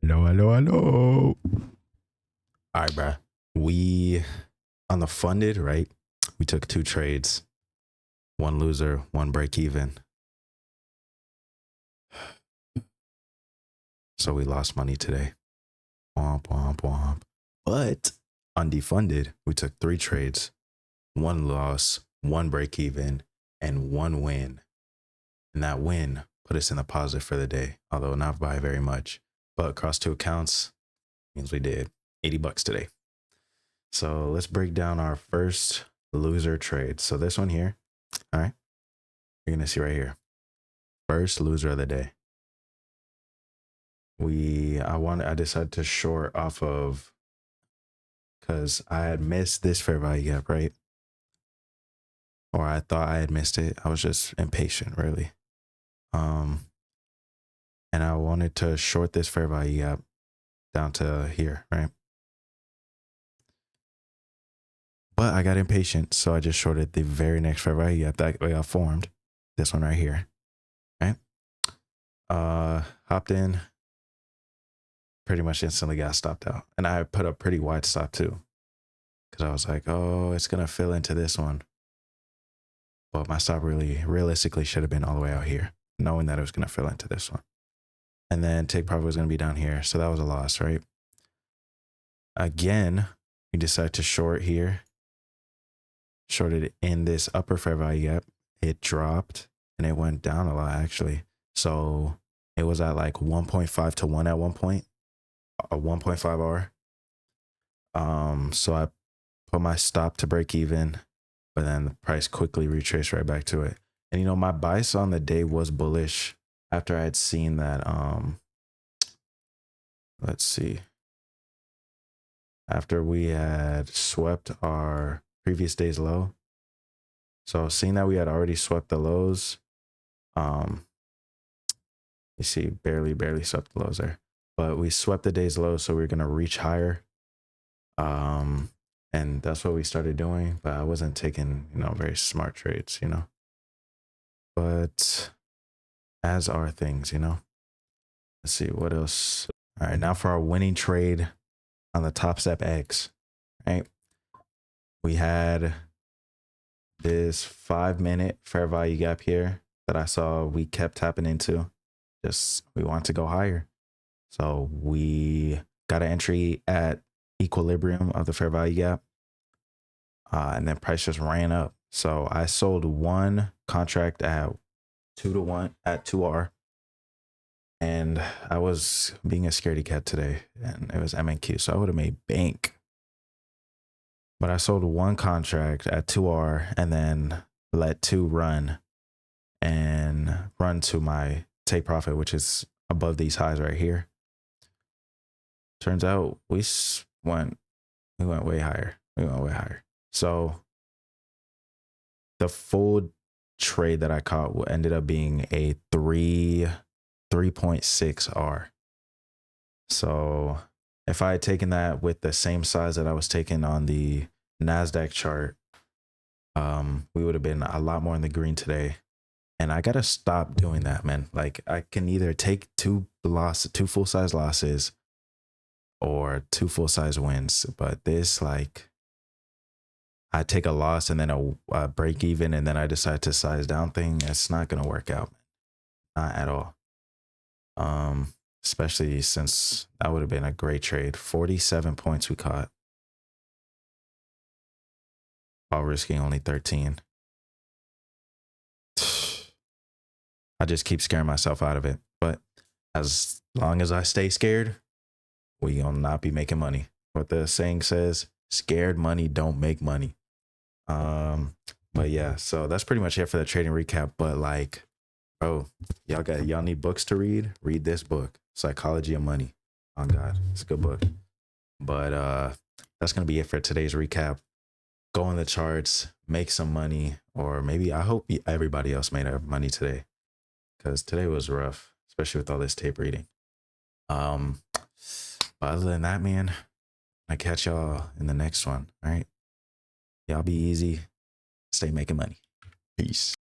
Hello, hello, hello. All right, bro. We on the funded, right? We took two trades, one loser, one break even. So we lost money today. Womp, womp, womp. But on defunded, we took three trades, one loss, one break even, and one win. And that win put us in the positive for the day, although not by very much. But across two accounts means we did $80 today. So let's break down our first loser trade. So this one here, all right, you're gonna see right here. First loser of the day. I decided to short off of because I had missed this fair value gap, right? Or I thought I had missed it. I was just impatient, really. And I wanted to short this fair value gap down to here, right? But I got impatient, so I just shorted the very next fair value gap that got formed. This one right here, right? Hopped in, pretty much instantly got stopped out. And I put a pretty wide stop too, because I was like, oh, it's going to fill into this one. But my stop realistically should have been all the way out here, knowing that it was going to fill into this one. And then take profit was going to be down here. So that was a loss, right? Again, we decided to short here. Shorted in this upper fair value gap. It dropped and it went down a lot, actually. So it was at like 1.5 to 1 at one point, a 1.5 R. So I put my stop to break even, but then the price quickly retraced right back to it. And you know, my bias on the day was bullish after I had seen that. Let's see. After we had swept our previous day's low. So seeing that we had already swept the lows, you see barely swept the lows there, but we swept the day's low, so we are going to reach higher. And that's what we started doing, but I wasn't taking, very smart trades, but as are things, let's see what else. All right, now for our winning trade on the Top Step X, right? We had this 5-minute fair value gap here that I saw we kept tapping into. We want to go higher. So we got an entry at equilibrium of the fair value gap. And then price just ran up. So I sold one contract at 2 to 1 at 2R. And I was being a scaredy cat today, and it was MNQ. So I would have made bank. But I sold one contract at 2R and then let 2 run to my take profit, which is above these highs right here. Turns out we went way higher. So the full trade that I caught ended up being a 3.6 R. So if I had taken that with the same size that I was taking on the NASDAQ chart, we would have been a lot more in the green today. And I got to stop doing that, man. Like, I can either take two full-size losses or 2 full-size wins. But this, like, I take a loss and then a break even, and then I decide to size down thing. It's not going to work out. Not at all. Especially since that would have been a great trade. 47 points we caught, while risking only 13. I just keep scaring myself out of it. But as long as I stay scared, we gonna not be making money. What the saying says, scared money don't make money. But yeah, so that's pretty much it for the trading recap. But like, bro, y'all need books to read? Read this book, Psychology of Money. Oh God, it's a good book. But that's gonna be it for today's recap. Go on the charts, make some money, or maybe I hope everybody else made money today, because today was rough, especially with all this tape reading. But other than that, man, I catch y'all in the next one. All right, y'all be easy, stay making money. Peace.